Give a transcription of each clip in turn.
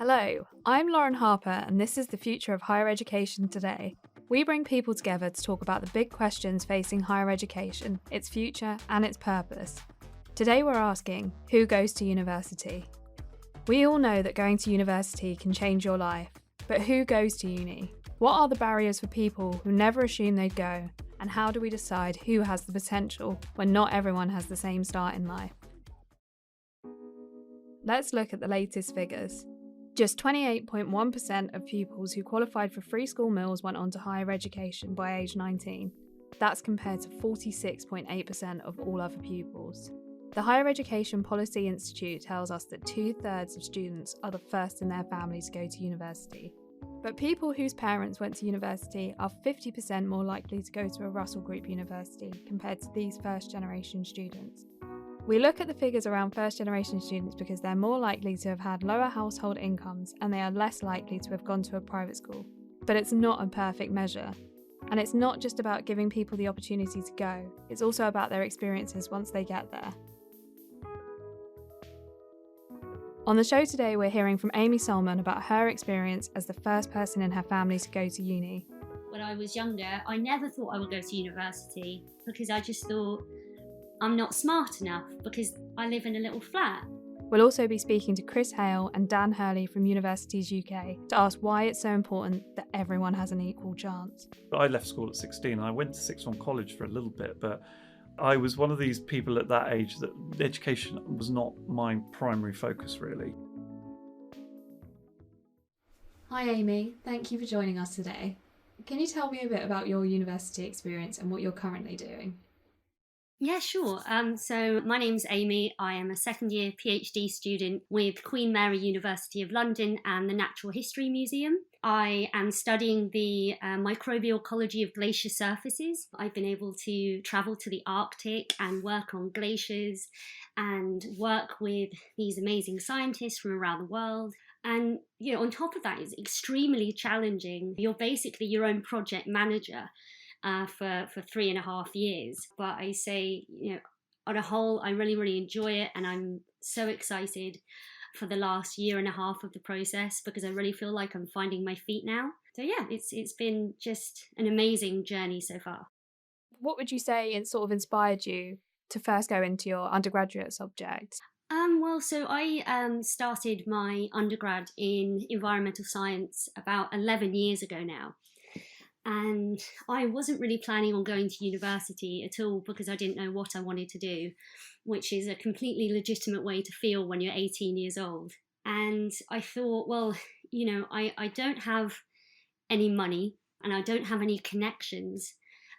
Hello, I'm Lauren Harper, and this is the future of higher education today. We bring people together to talk about the big questions facing higher education, its future, and its purpose. Today we're asking, who goes to university? We all know that going to university can change your life, but who goes to uni? What are the barriers for people who never assumed they'd go? And how do we decide who has the potential when not everyone has the same start in life? Let's look at the latest figures. Just 28.1% of pupils who qualified for free school meals went on to higher education by age 19. That's compared to 46.8% of all other pupils. The Higher Education Policy Institute tells us that 2/3 of students are the first in their family to go to university. But people whose parents went to university are 50% more likely to go to a Russell Group university compared to these first-generation students. We look at the figures around first-generation students because they're more likely to have had lower household incomes and they are less likely to have gone to a private school. But it's not a perfect measure. And it's not just about giving people the opportunity to go, it's also about their experiences once they get there. On the show today, we're hearing from Amy Solomon about her experience as the first person in her family to go to uni. When I was younger, I never thought I would go to university because I just thought I'm not smart enough because I live in a little flat. We'll also be speaking to Chris Hale and Dan Hurley from Universities UK to ask why it's so important that everyone has an equal chance. I left school at 16 and I went to sixth form college for a little bit, but I was one of these people at that age that education was not my primary focus really. Hi Amy, thank you for joining us today. Can you tell me a bit about your university experience and what you're currently doing? Yeah, sure. So my name's Amy. I am a second year PhD student with Queen Mary University of London and the Natural History Museum. I am studying the microbial ecology of glacier surfaces. I've been able to travel to the Arctic and work on glaciers and work with these amazing scientists from around the world. And, on top of that, it's extremely challenging. You're basically your own project manager. For 3.5 years. But I say, on a whole, I really, really enjoy it. And I'm so excited for the last 1.5 years of the process because I really feel like I'm finding my feet now. So yeah, it's been just an amazing journey so far. What would you say sort of inspired you to first go into your undergraduate subject? So I started my undergrad in environmental science about 11 years ago now. And I wasn't really planning on going to university at all because I didn't know what I wanted to do, which is a completely legitimate way to feel when you're 18 years old. And I thought, well, I don't have any money and I don't have any connections.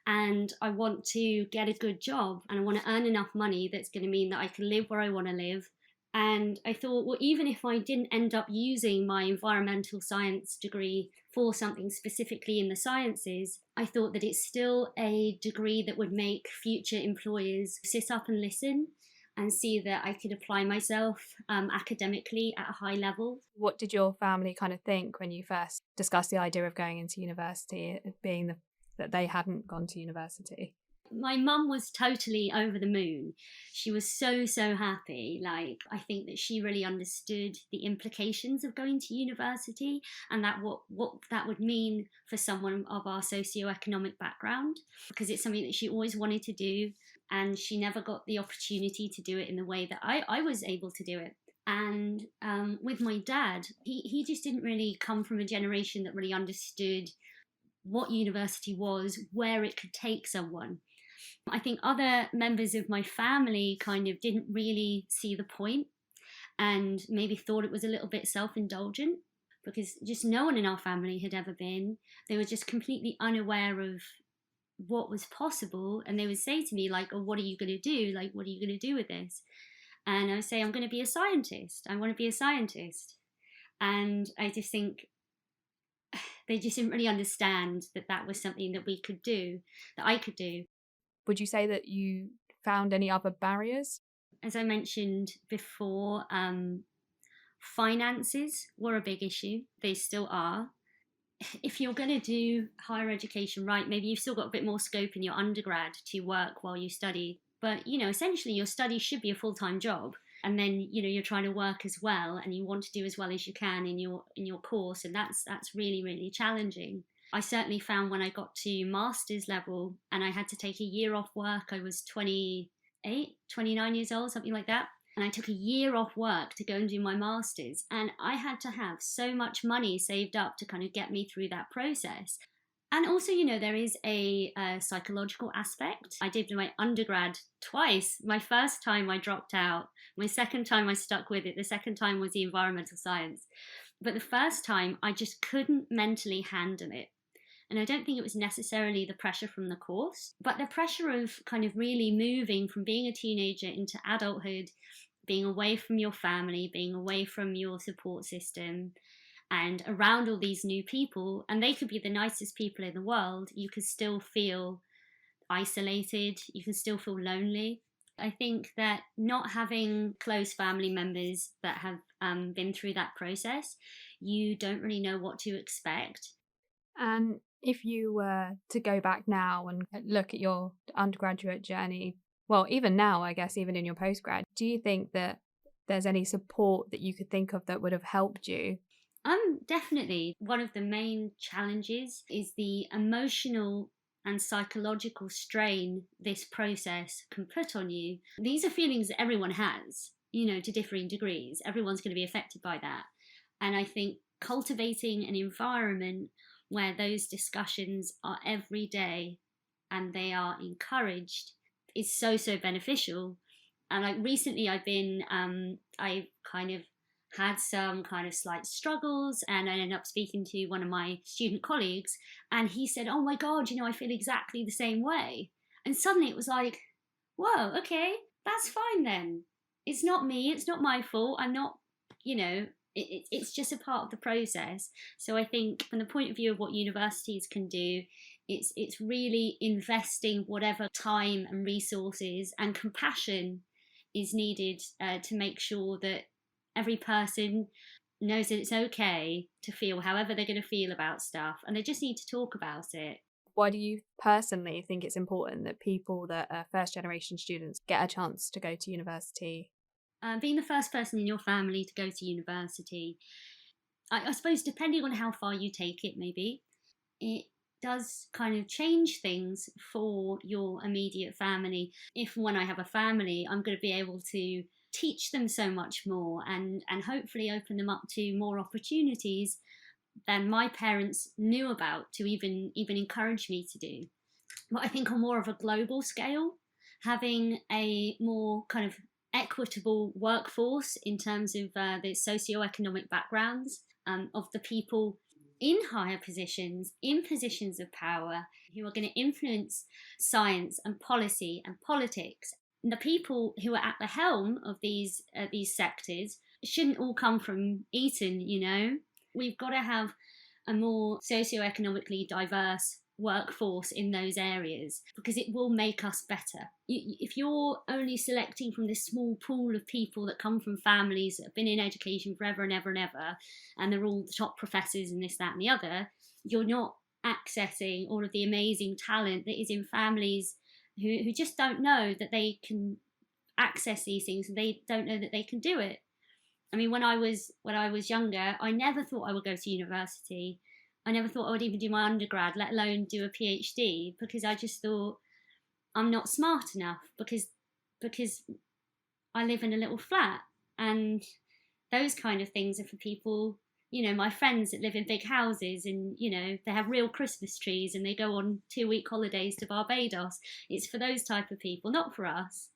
And I want to get a good job and I want to earn enough money that's going to mean that I can live where I want to live. And I thought, well, even if I didn't end up using my environmental science degree for something specifically in the sciences, I thought that it's still a degree that would make future employers sit up and listen and see that I could apply myself academically at a high level. What did your family kind of think when you first discussed the idea of going into university, being that they hadn't gone to university? My mum was totally over the moon. She was so happy. I think that she really understood the implications of going to university and that what that would mean for someone of our socioeconomic background, because it's something that she always wanted to do and she never got the opportunity to do it in the way that I was able to do it. And with my dad, he just didn't really come from a generation that really understood what university was, where it could take someone. I think other members of my family kind of didn't really see the point and maybe thought it was a little bit self-indulgent because just no one in our family had ever been. They were just completely unaware of what was possible. And they would say to me, oh, what are you going to do? What are you going to do with this? And I would say, I'm going to be a scientist. I want to be a scientist. And I just think they just didn't really understand that that was something that we could do, that I could do. Would you say that you found any other barriers? As I mentioned before, finances were a big issue. They still are. If you're going to do higher education right, maybe you've still got a bit more scope in your undergrad to work while you study. But, essentially your study should be a full-time job. and then you're trying to work as well, and you want to do as well as you can in your course, and that's really, really challenging. I certainly found when I got to master's level and I had to take a year off work, I was 29 years old, something like that. And I took a year off work to go and do my master's. And I had to have so much money saved up to kind of get me through that process. And also, there is a psychological aspect. I did my undergrad twice. My first time I dropped out. My second time I stuck with it. The second time was the environmental science. But the first time I just couldn't mentally handle it. And I don't think it was necessarily the pressure from the course, but the pressure of kind of really moving from being a teenager into adulthood, being away from your family, being away from your support system, and around all these new people. And they could be the nicest people in the world. You could still feel isolated. You can still feel lonely. I think that not having close family members that have been through that process, you don't really know what to expect. And if you were to go back now and look at your undergraduate journey, well, even now, I guess, even in your postgrad, do you think that there's any support that you could think of that would have helped you? Definitely. One of the main challenges is the emotional and psychological strain this process can put on you. These are feelings that everyone has, to differing degrees. Everyone's going to be affected by that. And I think cultivating an environment where those discussions are every day and they are encouraged is so beneficial. And like recently I've kind of had some kind of slight struggles, and I ended up speaking to one of my student colleagues, and he said, oh my God, I feel exactly the same way. And suddenly it was like, whoa, okay, that's fine then. It's not me, it's not my fault. I'm not, it's just a part of the process. So I think from the point of view of what universities can do, it's really investing whatever time and resources and compassion is needed to make sure that every person knows that it's okay to feel however they're going to feel about stuff, and they just need to talk about it. Why do you personally think it's important that people that are first generation students get a chance to go to university? Being the first person in your family to go to university, I suppose depending on how far you take it, maybe, it does kind of change things for your immediate family. If when I have a family, I'm going to be able to teach them so much more and hopefully open them up to more opportunities than my parents knew about to even encourage me to do. But I think on more of a global scale, having a more kind of equitable workforce in terms of the socioeconomic backgrounds of the people in higher positions, in positions of power, who are going to influence science and policy and politics. The people who are at the helm of these sectors shouldn't all come from Eton, We've got to have a more socioeconomically diverse workforce in those areas, because it will make us better. If you're only selecting from this small pool of people that come from families that have been in education forever and ever and ever, and they're all the top professors and this, that and the other, you're not accessing all of the amazing talent that is in families who just don't know that they can access these things, and they don't know that they can do it. I mean, when I was younger, I never thought I would go to university. I never thought I would even do my undergrad, let alone do a PhD, because I just thought I'm not smart enough because I live in a little flat, and those kind of things are for people, my friends that live in big houses and, they have real Christmas trees and they go on 2-week holidays to Barbados. It's for those type of people, not for us.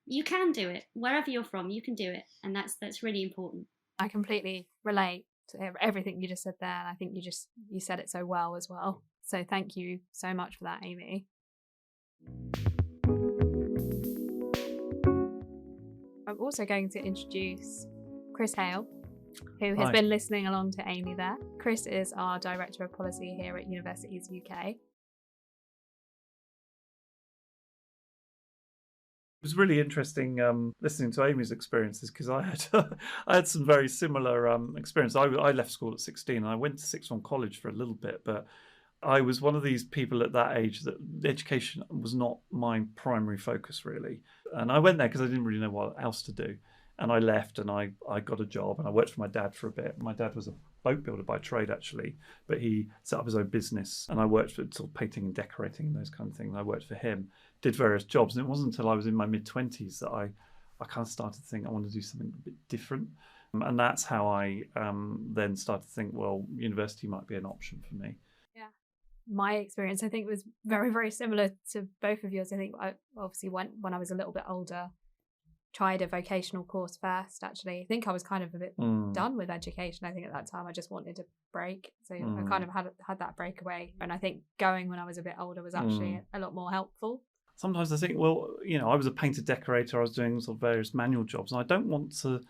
You can do it. Wherever you're from, you can do it. And that's really important. I completely relate to everything you just said there. And I think you said it so well as well. So thank you so much for that, Amy. I'm also going to introduce Chris Hale, who has been listening along to Amy there. Chris is our Director of Policy here at Universities UK. It was really interesting listening to Amy's experiences, because I had some very similar experience. I left school at 16 and I went to sixth form college for a little bit, but I was one of these people at that age that education was not my primary focus really. And I went there because I didn't really know what else to do. And I left and I got a job and I worked for my dad for a bit. My dad was a boat builder by trade, actually, but he set up his own business and I worked for sort of painting and decorating and those kind of things. I worked for him, did various jobs. And it wasn't until I was in my mid-20s that I kind of started to think I want to do something a bit different. And that's how I then started to think, well, university might be an option for me. Yeah. My experience, I think, was very, very similar to both of yours. I think I obviously went when I was a little bit older, tried a vocational course first, actually. I think I was kind of a bit done with education. I think at that time I just wanted a break. So I kind of had that breakaway. And I think going when I was a bit older was actually a lot more helpful. Sometimes I think, well, I was a painter decorator. I was doing sort of various manual jobs. And I don't want to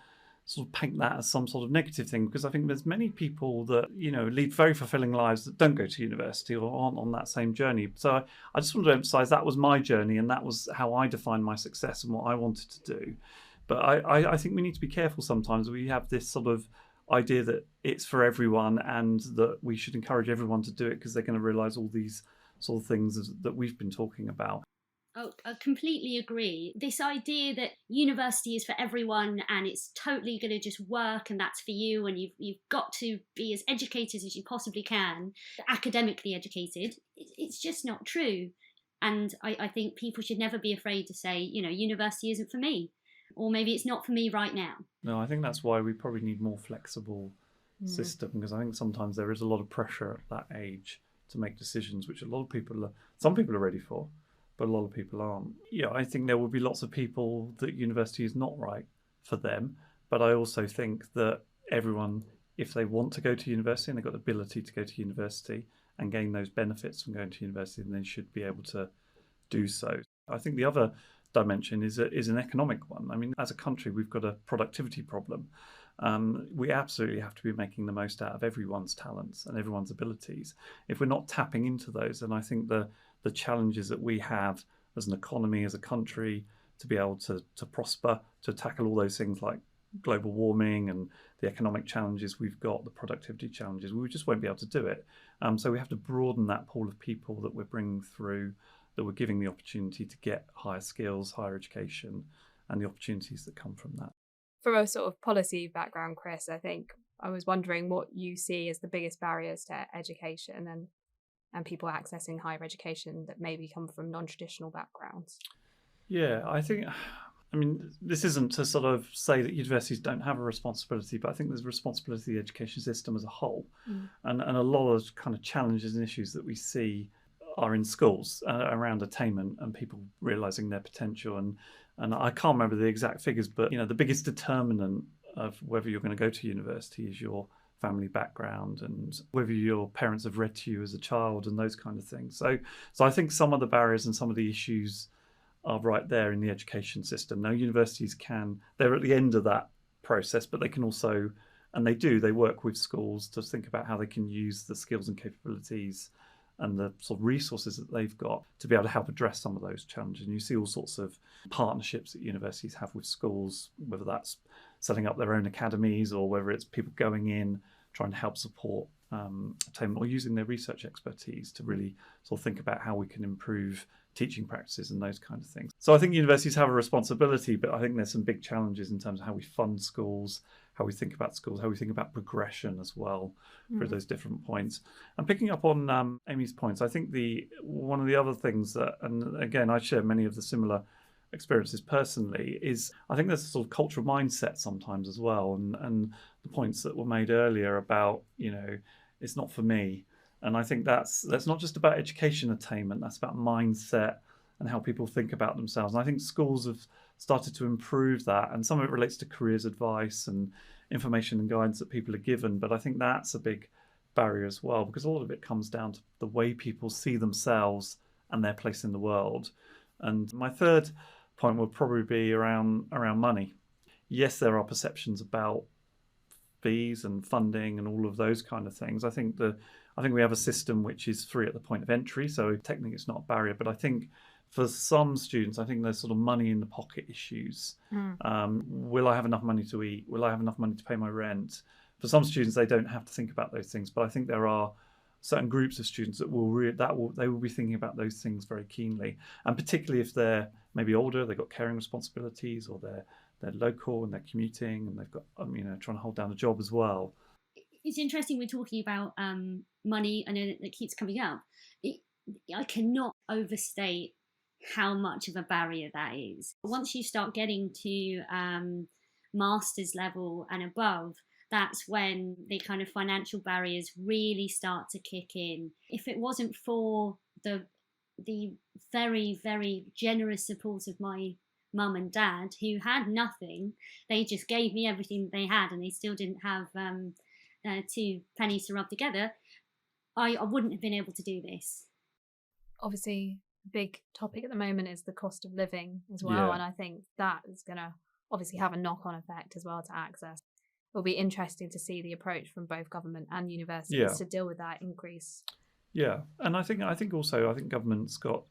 sort of paint that as some sort of negative thing, because I think there's many people that, lead very fulfilling lives that don't go to university or aren't on that same journey. So I just wanted to emphasize that was my journey and that was how I defined my success and what I wanted to do. But I think we need to be careful sometimes. We have this sort of idea that it's for everyone and that we should encourage everyone to do it because they're going to realize all these sort of things that we've been talking about. Oh, I completely agree. This idea that university is for everyone and it's totally going to just work and that's for you and you've got to be as educated as you possibly can, academically educated, it's just not true. And I think people should never be afraid to say, university isn't for me, or maybe it's not for me right now. No, I think that's why we probably need more flexible system, because I think sometimes there is a lot of pressure at that age to make decisions, which some people are ready for, but a lot of people aren't. Yeah, I think there will be lots of people that university is not right for them, but I also think that everyone, if they want to go to university and they've got the ability to go to university and gain those benefits from going to university, then they should be able to do so. I think the other dimension is an economic one. I mean, as a country, we've got a productivity problem. We absolutely have to be making the most out of everyone's talents and everyone's abilities. If we're not tapping into those, then I think the challenges that we have as an economy, as a country, to be able to prosper, to tackle all those things like global warming and the economic challenges we've got, the productivity challenges, we just won't be able to do it. So we have to broaden that pool of people that we're bringing through, that we're giving the opportunity to get higher skills, higher education, and the opportunities that come from that. From a sort of policy background, Chris, I think I was wondering what you see as the biggest barriers to education and people accessing higher education that maybe come from non-traditional backgrounds. Yeah, I mean, this isn't to sort of say that universities don't have a responsibility, but I think there's a responsibility of the education system as a whole. And a lot of kind of challenges and issues that we see are in schools around attainment and people realising their potential. And I can't remember the exact figures, but the biggest determinant of whether you're going to go to university is your family background and whether your parents have read to you as a child and those kind of things. So I think some of the barriers and some of the issues are right there in the education system. Now, universities they're at the end of that process, but they can also, and they work with schools to think about how they can use the skills and capabilities and the sort of resources that they've got to be able to help address some of those challenges. And you see all sorts of partnerships that universities have with schools, whether that's setting up their own academies or whether it's people going in, trying to help support attainment, or using their research expertise to really sort of think about how we can improve teaching practices and those kind of things. So I think universities have a responsibility, but I think there's some big challenges in terms of how we fund schools, how we think about schools, how we think about progression as well for those different points. And picking up on Amy's points, I think one of the other things that, and again, I share many of the similar experiences personally, is I think there's a sort of cultural mindset sometimes as well. And the points that were made earlier about, it's not for me. And I think that's not just about education attainment, that's about mindset and how people think about themselves. And I think schools have started to improve that. And some of it relates to careers advice and information and guidance that people are given. But I think that's a big barrier as well, because a lot of it comes down to the way people see themselves and their place in the world. And my third point would probably be around money. Yes, there are perceptions about fees and funding and all of those kind of things. I think we have a system which is free at the point of entry, so technically it's not a barrier. But I think for some students, I think there's sort of money in the pocket issues. Will I have enough money to eat? Will I have enough money to pay my rent? For some students, they don't have to think about those things. But I think there are certain groups of students that they will be thinking about those things very keenly, and particularly if they're maybe older, they've got caring responsibilities, or they're local and they're commuting and they've got, trying to hold down a job as well. It's interesting we're talking about money. I know that keeps coming up. I cannot overstate how much of a barrier that is. Once you start getting to master's level and above, that's when the kind of financial barriers really start to kick in. If it wasn't for the very, very generous support of my mum and dad, who had nothing, they just gave me everything they had, and they still didn't have 2 pennies to rub together, I wouldn't have been able to do this. Obviously, a big topic at the moment is the cost of living as well, and I think that is going to obviously have a knock-on effect as well to access. It'll be interesting to see the approach from both government and universities to deal with that increase. Yeah, and I think government's got,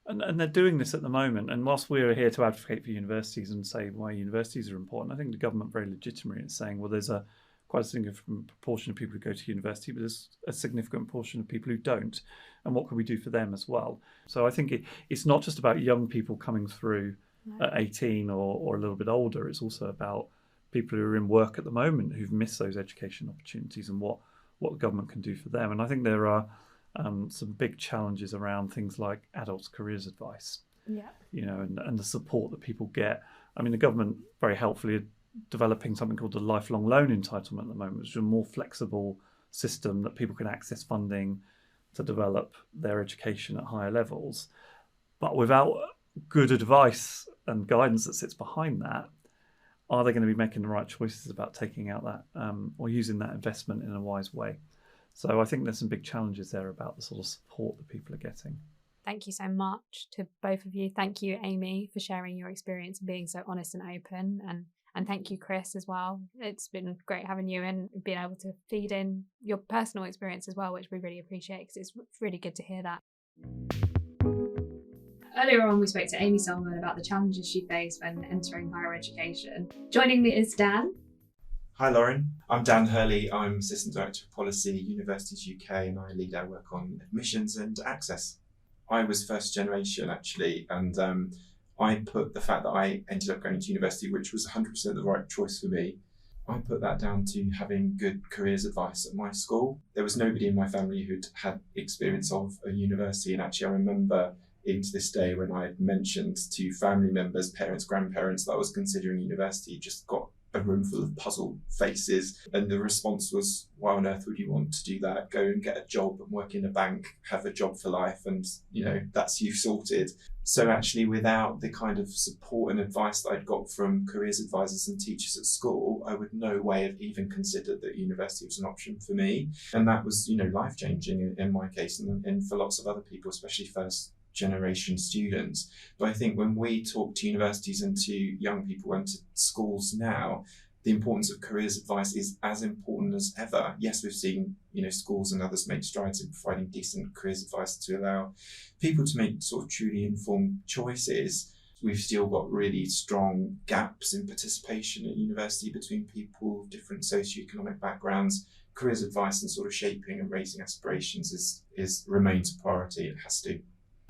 and they're doing this at the moment. And whilst we're here to advocate for universities and say why universities are important, I think the government very legitimately is saying, well, there's quite a significant proportion of people who go to university, but there's a significant portion of people who don't. And what can we do for them as well? So I think it's not just about young people coming through at 18 or a little bit older. It's also about people who are in work at the moment who've missed those education opportunities and what the government can do for them. And I think there are some big challenges around things like adults' careers advice, and the support that people get. I mean, the government very helpfully developing something called the lifelong loan entitlement at the moment, which is a more flexible system that people can access funding to develop their education at higher levels. But without good advice and guidance that sits behind that, are they going to be making the right choices about taking out that or using that investment in a wise way? So I think there's some big challenges there about the sort of support that people are getting. Thank you so much to both of you. Thank you, Amy, for sharing your experience and being so honest and open. And thank you, Chris, as well. It's been great having you in and being able to feed in your personal experience as well, which we really appreciate because it's really good to hear that. Earlier on, we spoke to Amy Solomon about the challenges she faced when entering higher education. Joining me is Dan. Hi, Lauren. I'm Dan Hurley. I'm Assistant Director of Policy, Universities UK, and I lead our work on admissions and access. I was first generation, actually, and I put the fact that I ended up going to university, which was 100% the right choice for me, I put that down to having good careers advice at my school. There was nobody in my family who'd had experience of a university, and actually I remember into this day when I had mentioned to family members, parents, grandparents that I was considering university, just got a room full of puzzled faces, and the response was, why on earth would you want to do that? Go and get a job and work in a bank, have a job for life, and that's you sorted. So actually, without the kind of support and advice that I'd got from careers advisors and teachers at school, I would no way have even considered that university was an option for me. And that was life-changing in my case, and for lots of other people, especially first generation students. But I think when we talk to universities and to young people and to schools now, the importance of careers advice is as important as ever. Yes, we've seen schools and others make strides in providing decent careers advice to allow people to make sort of truly informed choices. We've still got really strong gaps in participation at university between people of different socioeconomic backgrounds. Careers advice and sort of shaping and raising aspirations remains a priority. It has to.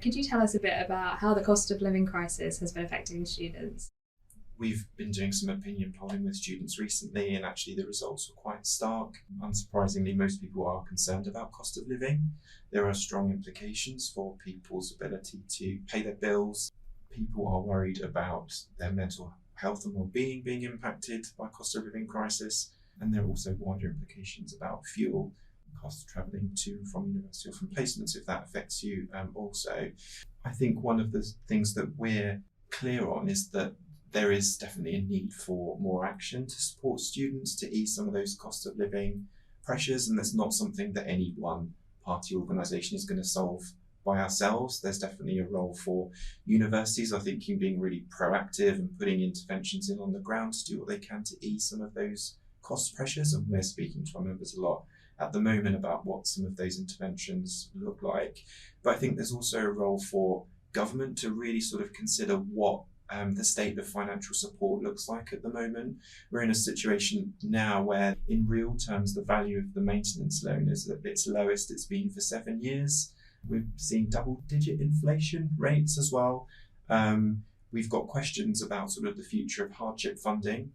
Could you tell us a bit about how the cost of living crisis has been affecting students? We've been doing some opinion polling with students recently, and actually the results were quite stark. Unsurprisingly, most people are concerned about cost of living. There are strong implications for people's ability to pay their bills. People are worried about their mental health and well-being being impacted by cost of living crisis, and there are also wider implications about fuel costs of travelling to and from university or from placements, if that affects you also. I think one of the things that we're clear on is that there is definitely a need for more action to support students to ease some of those cost of living pressures, and that's not something that any one party organisation is going to solve by ourselves. There's definitely a role for universities, I think, in being really proactive and putting interventions in on the ground to do what they can to ease some of those cost pressures, and we're speaking to our members a lot at the moment about what some of those interventions look like. But I think there's also a role for government to really sort of consider what the state of financial support looks like at the moment. We're in a situation now where in real terms the value of the maintenance loan is at its lowest it's been for 7 years. We've seen double-digit inflation rates as well. we've got questions about sort of the future of hardship funding,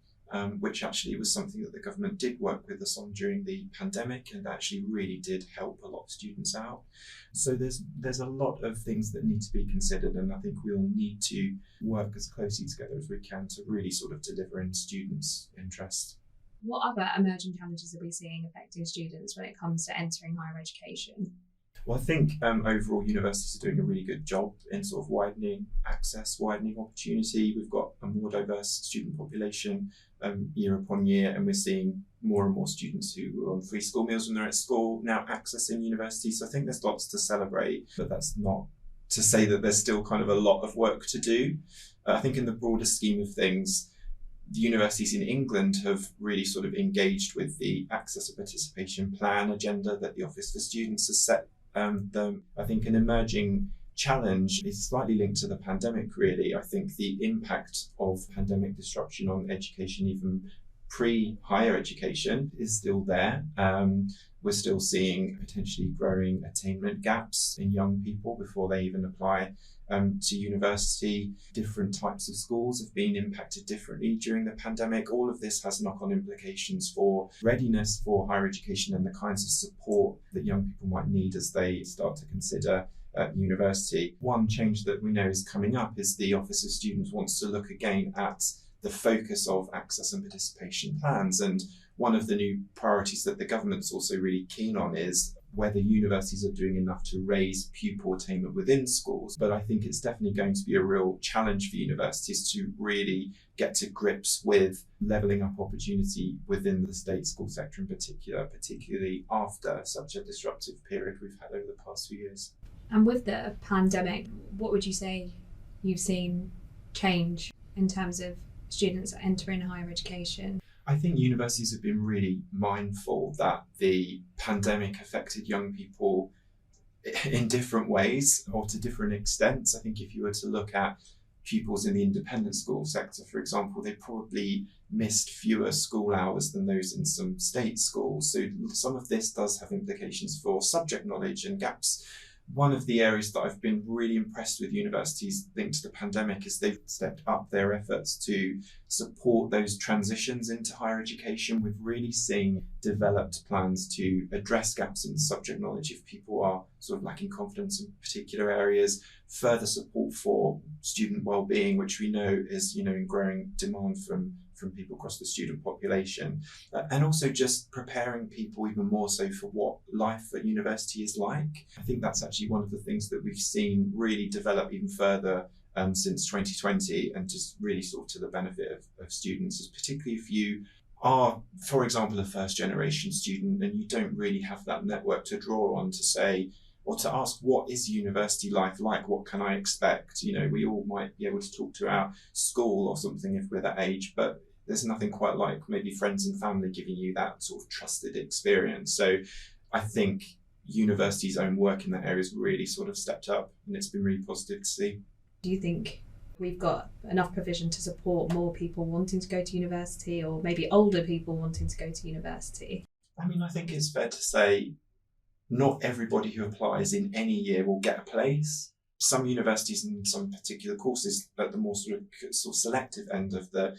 which actually was something that the government did work with us on during the pandemic and actually really did help a lot of students out. So there's a lot of things that need to be considered, and I think we'll need to work as closely together as we can to really sort of deliver in students' interests. What other emerging challenges are we seeing affecting students when it comes to entering higher education? Well, I think overall universities are doing a really good job in sort of widening access, widening opportunity. We've got a more diverse student population year upon year, and we're seeing more and more students who are on free school meals when they're at school now accessing university. So I think there's lots to celebrate, but that's not to say that there's still kind of a lot of work to do. I think in the broader scheme of things, the universities in England have really sort of engaged with the Access and Participation Plan agenda that the Office for Students has set. I think an emerging challenge is slightly linked to the pandemic, really. I think the impact of pandemic disruption on education, even pre-higher education, is still there. We're still seeing potentially growing attainment gaps in young people before they even apply to university. Different types of schools have been impacted differently during the pandemic. All of this has knock-on implications for readiness for higher education and the kinds of support that young people might need as they start to consider university. One change that we know is coming up is the Office of Students wants to look again at the focus of access and participation plans. And one of the new priorities that the government's also really keen on is whether universities are doing enough to raise pupil attainment within schools. But I think it's definitely going to be a real challenge for universities to really get to grips with levelling up opportunity within the state school sector in particular, particularly after such a disruptive period we've had over the past few years. And with the pandemic, what would you say you've seen change in terms of students entering higher education? I think universities have been really mindful that the pandemic affected young people in different ways or to different extents. I think if you were to look at pupils in the independent school sector, for example, they probably missed fewer school hours than those in some state schools. So some of this does have implications for subject knowledge and gaps. One of the areas that I've been really impressed with universities linked to the pandemic is they've stepped up their efforts to support those transitions into higher education. We've really seen developed plans to address gaps in subject knowledge if people are sort of lacking confidence in particular areas, further support for student well-being, which we know is, in growing demand from people across the student population, and also just preparing people even more so for what life at university is like. I think that's actually one of the things that we've seen really develop even further since 2020, and just really sort of to the benefit of students, is particularly if you are, for example, a first generation student and you don't really have that network to draw on to say, or to ask, what is university life like? What can I expect? We all might be able to talk to our school or something if we're that age, but there's nothing quite like maybe friends and family giving you that sort of trusted experience. So I think universities' own work in that area has really sort of stepped up, and it's been really positive to see. Do you think we've got enough provision to support more people wanting to go to university, or maybe older people wanting to go to university? I mean, I think it's fair to say not everybody who applies in any year will get a place. Some universities and some particular courses at the more sort of selective end of the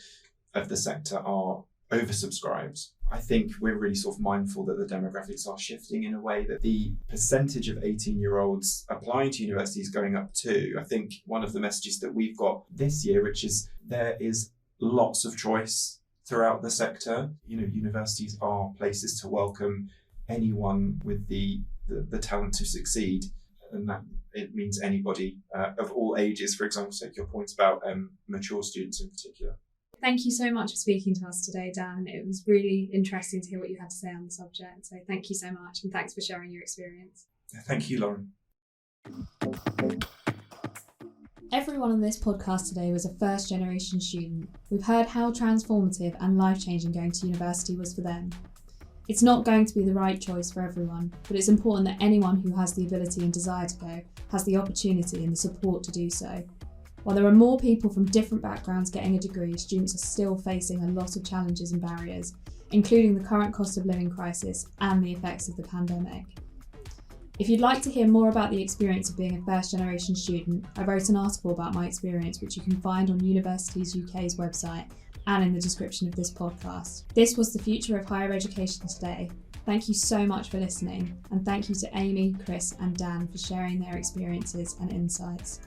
sector are oversubscribed. I think we're really sort of mindful that the demographics are shifting in a way that the percentage of 18-year-olds applying to university is going up too. I think one of the messages that we've got this year, which is there is lots of choice throughout the sector. Universities are places to welcome anyone with the talent to succeed, and that it means anybody of all ages. For example, take your points about mature students in particular. Thank you so much for speaking to us today, Dan. It was really interesting to hear what you had to say on the subject. So thank you so much, and thanks for sharing your experience. Thank you, Lauren. Everyone on this podcast today was a first generation student. We've heard how transformative and life-changing going to university was for them. It's not going to be the right choice for everyone, but it's important that anyone who has the ability and desire to go has the opportunity and the support to do so. While there are more people from different backgrounds getting a degree, students are still facing a lot of challenges and barriers, including the current cost of living crisis and the effects of the pandemic. If you'd like to hear more about the experience of being a first-generation student, I wrote an article about my experience which you can find on Universities UK's website and in the description of this podcast. This was the Future of Higher Education today. Thank you so much for listening, and thank you to Amy, Chris and Dan for sharing their experiences and insights.